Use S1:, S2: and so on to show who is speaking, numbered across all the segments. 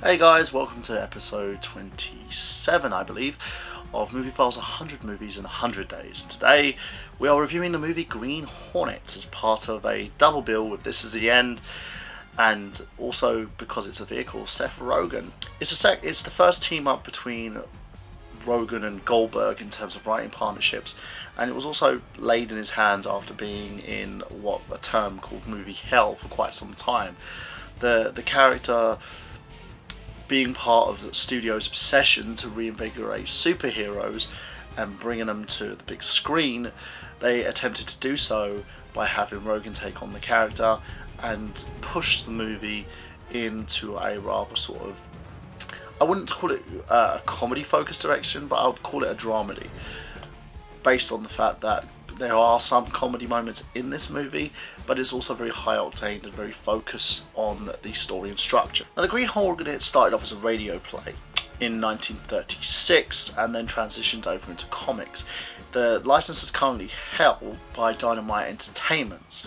S1: Hey guys, welcome to episode 27, I believe, of Moviefiles 100 Movies in 100 Days. And today we are reviewing the movie Green Hornet as part of a double bill with This Is the End, and also because it's a vehicle, Seth Rogen. It's the first team up between Rogan and Goldberg in terms of writing partnerships, and it was also laid in his hands after being in what a term called movie hell for quite some time. The character being part of the studio's obsession to reinvigorate superheroes and bringing them to the big screen, they attempted to do so by having Rogan take on the character and push the movie into a rather sort of, I wouldn't call it a comedy focused direction, but I would call it a dramedy, based on the fact that there are some comedy moments in this movie, but it's also very high octane and very focused on the story and structure. Now, the Green Hornet started off as a radio play in 1936 and then transitioned over into comics. The license is currently held by Dynamite Entertainment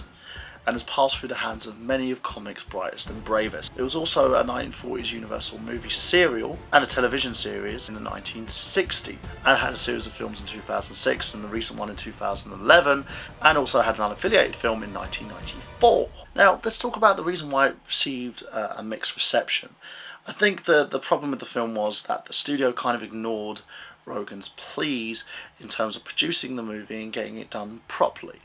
S1: and has passed through the hands of many of comics' brightest and bravest. It was also a 1940s Universal movie serial and a television series in the 1960s, and had a series of films in 2006 and the recent one in 2011, and also had an unaffiliated film in 1994. Now, let's talk about the reason why it received a mixed reception. I think the problem with the film was that the studio kind of ignored Rogan's pleas in terms of producing the movie and getting it done properly.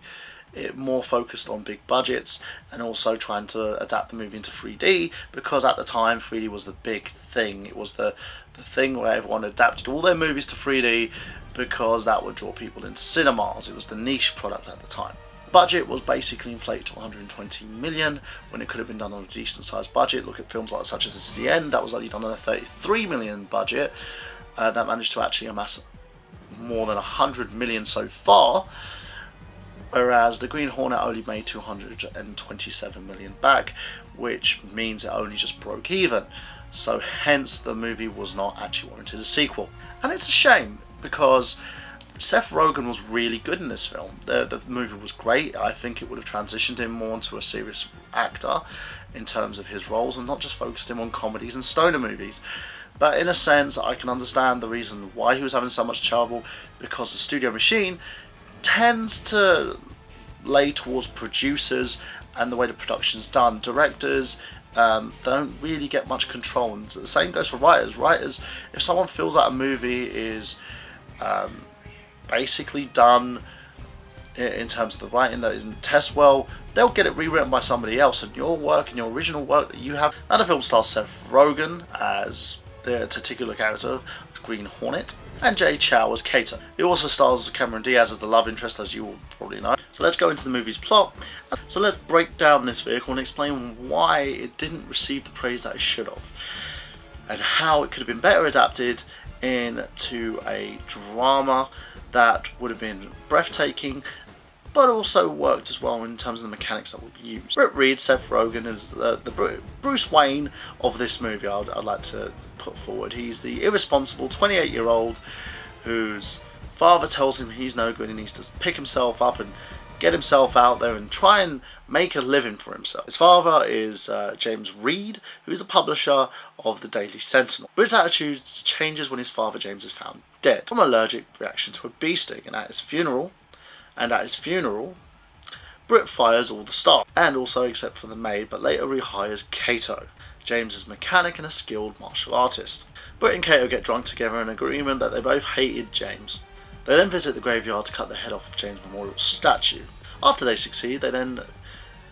S1: It more focused on big budgets and also trying to adapt the movie into 3D, because at the time 3D was the big thing. It was the thing where everyone adapted all their movies to 3D because that would draw people into cinemas. It was the niche product at the time. The budget was basically inflated to 120 million when it could have been done on a decent sized budget. Look at films like such as This Is the End, that was only done on a 33 million budget. That managed to actually amass more than 100 million so far, whereas the Green Hornet only made 227 million back, which means it only just broke even. So hence the movie was not actually warranted a sequel. And it's a shame, because Seth Rogen was really good in this film. The movie was great. I think it would have transitioned him more into a serious actor in terms of his roles and not just focused him on comedies and stoner movies. But in a sense, I can understand the reason why he was having so much trouble, because the studio machine tends to lay towards producers and the way the production's done. Directors don't really get much control, and the same goes for writers. If someone feels that a movie is basically done in terms of the writing that isn't test well, they'll get it rewritten by somebody else, and your work and your original work that you have. Now, the film stars Seth Rogen as the titular character of Green Hornet, and Chou as Kato. It also stars Cameron Diaz as the love interest, as you all probably know. So let's go into the movie's plot. So let's break down this vehicle and explain why it didn't receive the praise that it should have, and how it could have been better adapted into a drama that would have been breathtaking, but also worked as well in terms of the mechanics that were used. Britt Reid, Seth Rogen, is the Bruce Wayne of this movie. I'd like to put forward. He's the irresponsible 28-year-old whose father tells him he's no good and needs to pick himself up and get himself out there and try and make a living for himself. His father is James Reid, who's a publisher of the Daily Sentinel. Britt's attitude changes when his father James is found dead from an allergic reaction to a bee sting, and at his funeral, Britt fires all the staff, and also except for the maid, but later rehires Kato, James's mechanic and a skilled martial artist. Britt and Kato get drunk together in agreement that they both hated James. They then visit the graveyard to cut the head off of James' memorial statue. After they succeed, they then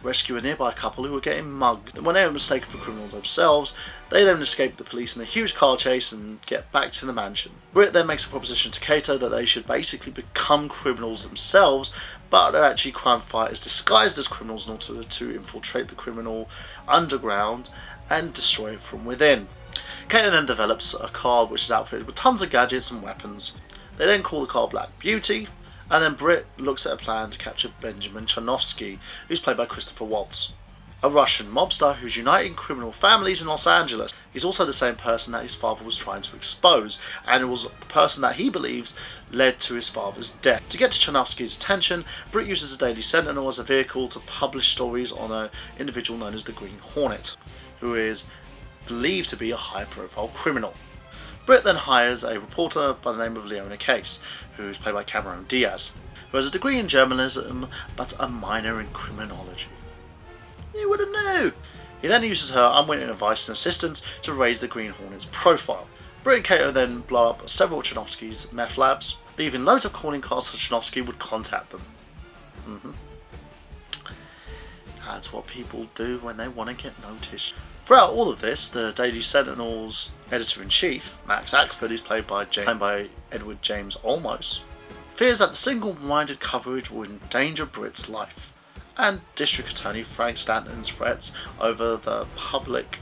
S1: rescue a nearby couple who are getting mugged, and when they are mistaken for criminals themselves, they then escape the police in a huge car chase and get back to the mansion. Britt then makes a proposition to Kato that they should basically become criminals themselves, but they're actually crime fighters disguised as criminals in order to infiltrate the criminal underground and destroy it from within. Kato then develops a car which is outfitted with tons of gadgets and weapons. They then call the car Black Beauty, and then Britt looks at a plan to capture Benjamin Chanovsky, who's played by Christopher Waltz, a Russian mobster who's uniting criminal families in Los Angeles. He's also the same person that his father was trying to expose, and it was the person that he believes led to his father's death. To get to Chanovsky's attention, Britt uses the Daily Sentinel as a vehicle to publish stories on an individual known as the Green Hornet, who is believed to be a high-profile criminal. Britt then hires a reporter by the name of Leona Case, who's played by Cameron Diaz, who has a degree in journalism but a minor in criminology. You would have known! He then uses her unwitting advice and assistance to raise the Green Hornet's profile. Britt and Kato then blow up several Chinovsky's meth labs, leaving loads of calling cards so Chinovsky would contact them. That's what people do when they want to get noticed. Throughout all of this, the Daily Sentinel's editor-in-chief, Max Axford, who's played by Edward James Olmos, fears that the single-minded coverage will endanger Britt's life, and District Attorney Frank Stanton's threats over the public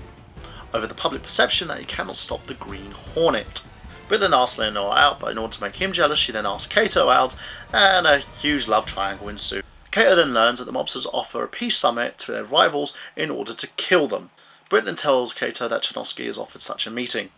S1: perception that he cannot stop the Green Hornet. Britt then asks Leonora out, but in order to make him jealous, she then asks Kato out, and a huge love triangle ensues. Kato then learns that the mobsters offer a peace summit to their rivals in order to kill them. Britt then tells Kato that Chinovsky has offered such a meeting.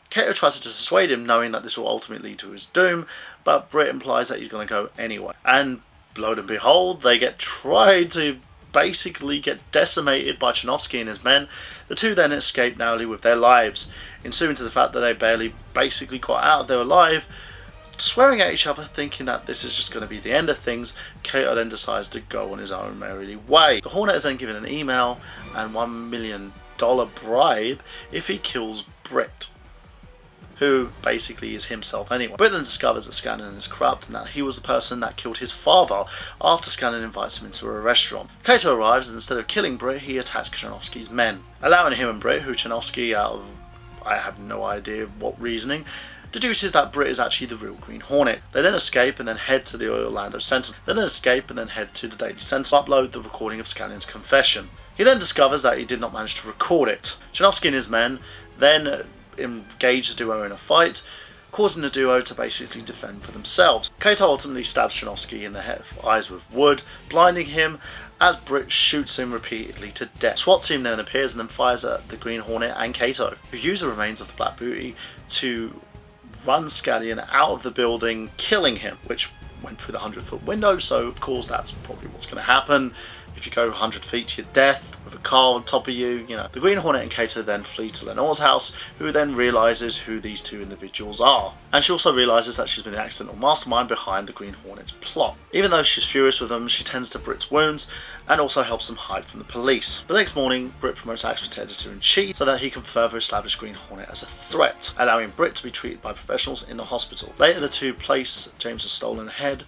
S1: Kato tries to dissuade him, knowing that this will ultimately lead to his doom, but Britt implies that he's going to go anyway. And lo and behold, they tried to basically get decimated by Chinovsky and his men. The two then escape narrowly with their lives, ensuing to the fact that they barely basically got out of there alive. Swearing at each other, thinking that this is just going to be the end of things, Kato then decides to go on his own merry way. The Hornet is then given an email and $1 million bribe if he kills Britt, who basically is himself anyway. Britt then discovers that Scanlon is corrupt and that he was the person that killed his father after Scanlon invites him into a restaurant. Kato arrives and instead of killing Britt, he attacks Chinovsky's men, allowing him and Britt, who Chinovsky, out of I have no idea what reasoning, deduces that Britt is actually the real Green Hornet. They then escape and then head to the Orlando Sentinel. They then escape and then head to the Daily Sentinel to upload the recording of Scannion's confession. He then discovers that he did not manage to record it. Chinovsky and his men then engage the duo in a fight, causing the duo to basically defend for themselves. Kato ultimately stabs Chinovsky in the eyes with wood, blinding him as Britt shoots him repeatedly to death. SWAT team then appears and then fires at the Green Hornet and Kato, who use the remains of the Black Booty to run Scallion out of the building, killing him, which went through the 100-foot window, so of course that's probably what's going to happen. If you go 100 feet to your death with a car on top of you, you know. The Green Hornet and Kato then flee to Lenore's house, who then realises who these two individuals are. And she also realises that she's been the accidental mastermind behind the Green Hornet's plot. Even though she's furious with them, she tends to Britt's wounds and also helps them hide from the police. The next morning, Britt promotes Axford to editor-in-chief so that he can further establish Green Hornet as a threat, allowing Britt to be treated by professionals in the hospital. Later, the two place James's stolen head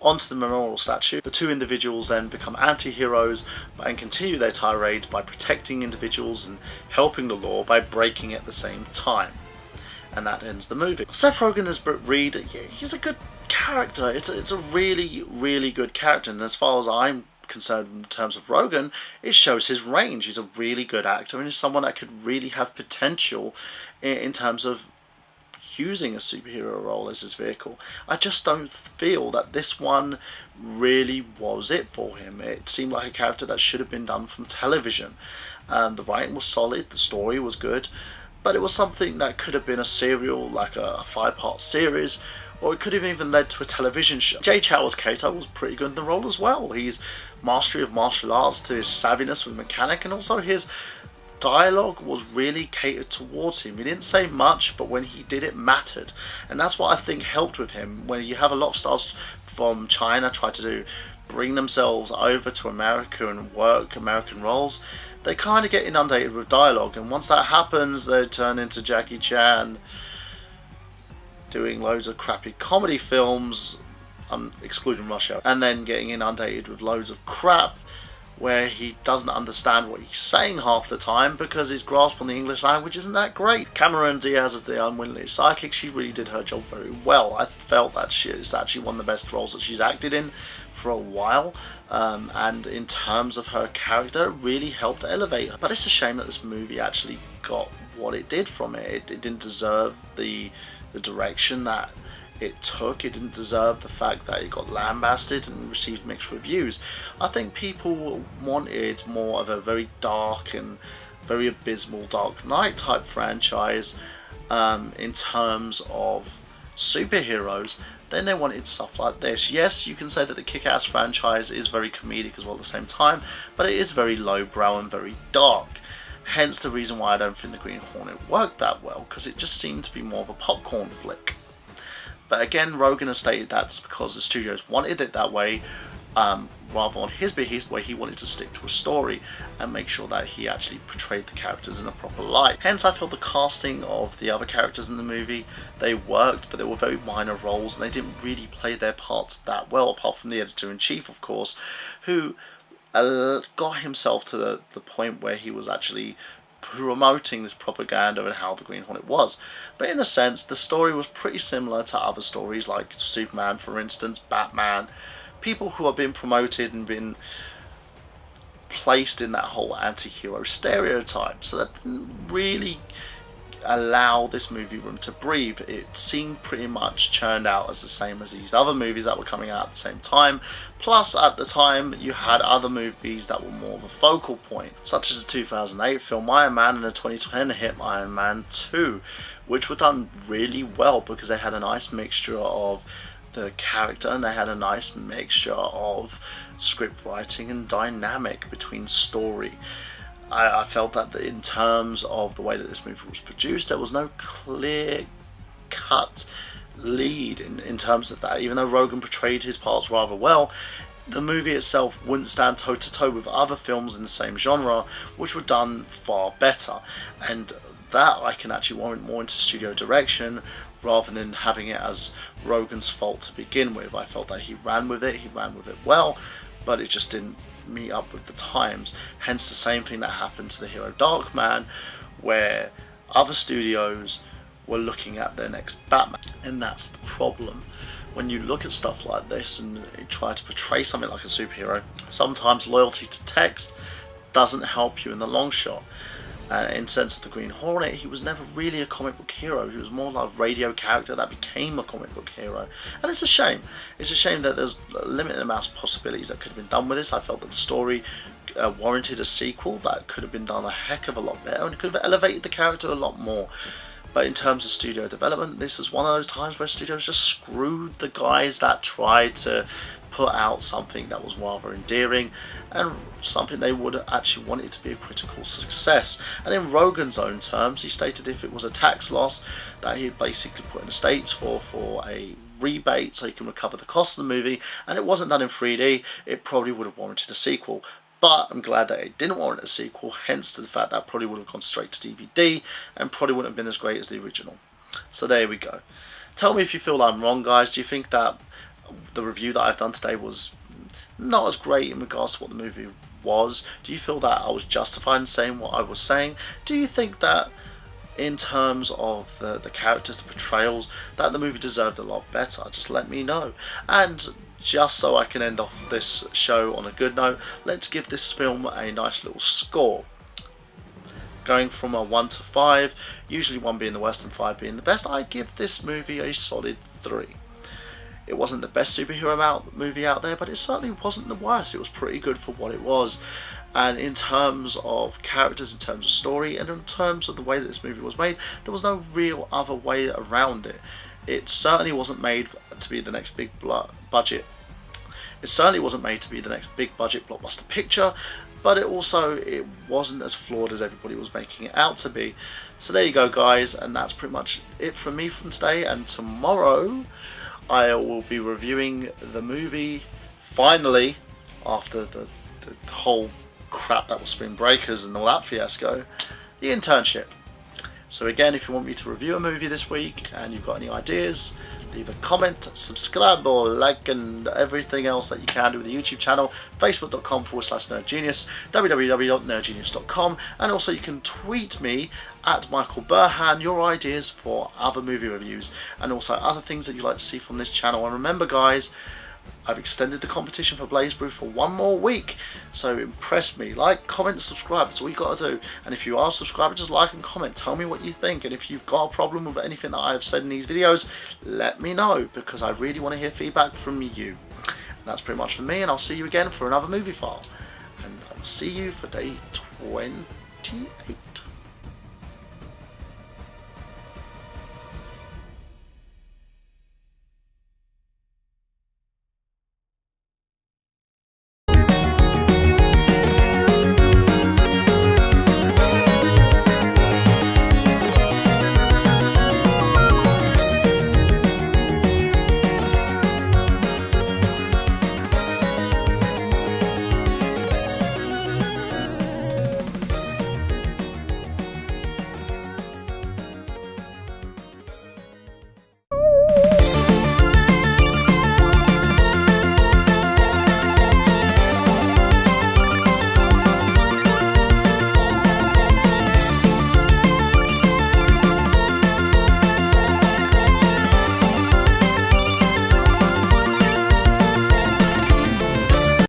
S1: onto the memorial statue. The two individuals then become anti-heroes and continue their tirade by protecting individuals and helping the law by breaking it at the same time. And that ends the movie. Seth Rogen as Britt Reid, yeah, he's a good character. It's a really, really good character, and as far as I'm concerned in terms of Rogan, it shows his range. He's a really good actor and he's someone that could really have potential in terms of using a superhero role as his vehicle. I just don't feel that this one really was it for him. It seemed like a character that should have been done from television. The writing was solid, the story was good, but it was something that could have been a serial, like a 5-part series, or it could have even led to a television show. Jay Chou as Kato was pretty good in the role as well. His mastery of martial arts to his savviness with mechanic, and also his dialogue was really catered towards him. He didn't say much, but when he did, it mattered, and that's what I think helped with him. When you have a lot of stars from China try to bring themselves over to America and work American roles, they kind of get inundated with dialogue, and once that happens, they turn into Jackie Chan doing loads of crappy comedy films, excluding Russia, and then getting inundated with loads of crap where he doesn't understand what he's saying half the time because his grasp on the English language isn't that great. Cameron Diaz as the unwilling psychic, she really did her job very well. I felt that it's actually one of the best roles that she's acted in for a while, and in terms of her character, it really helped elevate her. But it's a shame that this movie actually got what it did from it. It didn't deserve the direction that it took. It didn't deserve the fact that it got lambasted and received mixed reviews. I think people wanted more of a very dark and very abysmal Dark Knight type franchise in terms of superheroes. Then they wanted stuff like this. Yes, you can say that the Kick-Ass franchise is very comedic as well at the same time, but it is very lowbrow and very dark. Hence the reason why I don't think the Green Hornet worked that well, because it just seemed to be more of a popcorn flick. But again, Rogan has stated that just because the studios wanted it that way, rather on his behest, where he wanted to stick to a story and make sure that he actually portrayed the characters in a proper light. Hence I felt the casting of the other characters in the movie, they worked, but they were very minor roles and they didn't really play their parts that well, apart from the editor-in-chief, of course, who got himself to the point where he was actually promoting this propaganda and how the Green Hornet was. But in a sense, the story was pretty similar to other stories like Superman, for instance, Batman, people who have been promoted and been placed in that whole anti-hero stereotype. So that didn't really allow this movie room to breathe. It seemed pretty much churned out as the same as these other movies that were coming out at the same time. Plus, at the time, you had other movies that were more of a focal point, such as the 2008 film Iron Man and the 2010 hit Iron Man 2, which were done really well because they had a nice mixture of the character and they had a nice mixture of script writing and dynamic between story. I felt that in terms of the way that this movie was produced, there was no clear cut lead in terms of that. Even though Rogan portrayed his parts rather well, the movie itself wouldn't stand toe to toe with other films in the same genre which were done far better, and that I can actually warrant more into studio direction rather than having it as Rogan's fault to begin with. I felt that he ran with it well, but it just didn't meet up with the times. Hence the same thing that happened to the hero Darkman, where other studios were looking at their next Batman. And that's the problem. When you look at stuff like this and you try to portray something like a superhero, sometimes loyalty to text doesn't help you in the long shot. In sense of the Green Hornet, he was never really a comic book hero. He was more like a radio character that became a comic book hero. And it's a shame. It's a shame that there's a limited amount of possibilities that could have been done with this. I felt that the story warranted a sequel that could have been done a heck of a lot better and could have elevated the character a lot more. But in terms of studio development, this is one of those times where studios just screwed the guys that tried to put out something that was rather endearing and something they would actually want it to be a critical success. And in Rogan's own terms, he stated if it was a tax loss that he'd basically put in the States for a rebate so he can recover the cost of the movie, and it wasn't done in 3D, it probably would have warranted a sequel. But I'm glad that it didn't warrant a sequel, hence to the fact that probably would have gone straight to DVD and probably wouldn't have been as great as the original. So there we go. Tell me if you feel I'm wrong, guys. Do you think that the review that I've done today was not as great in regards to what the movie was? Do you feel that I was justified in saying what I was saying? Do you think that in terms of the characters, the portrayals, that the movie deserved a lot better? Just let me know. And just so I can end off this show on a good note, let's give this film a nice little score. Going from a 1 to 5, usually 1 being the worst and 5 being the best, I give this movie a solid 3. It wasn't the best superhero movie out there, but it certainly wasn't the worst. It was pretty good for what it was. And in terms of characters, in terms of story, and in terms of the way that this movie was made, there was no real other way around it. It certainly wasn't made to be the next big budget. It certainly wasn't made to be the next big budget blockbuster picture, but it wasn't as flawed as everybody was making it out to be. So there you go, guys, and that's pretty much it from me from today. And tomorrow I will be reviewing the movie, finally, after the whole crap that was Spring Breakers and all that fiasco, The Internship. So again, if you want me to review a movie this week and you've got any ideas, leave a comment, subscribe or like, and everything else that you can do with the YouTube channel, facebook.com/Nerdgenious, www.nerdgenious.com, and also you can tweet me at Michael Burhan your ideas for other movie reviews and also other things that you'd like to see from this channel. And remember, guys, I've extended the competition for Blaze Brew for 1 more week, so impress me. Like, comment, subscribe, that's all you got to do. And if you are a subscriber, just like and comment, tell me what you think. And if you've got a problem with anything that I have said in these videos, let me know, because I really want to hear feedback from you. And that's pretty much for me, and I'll see you again for another movie file. And I'll see you for day 28.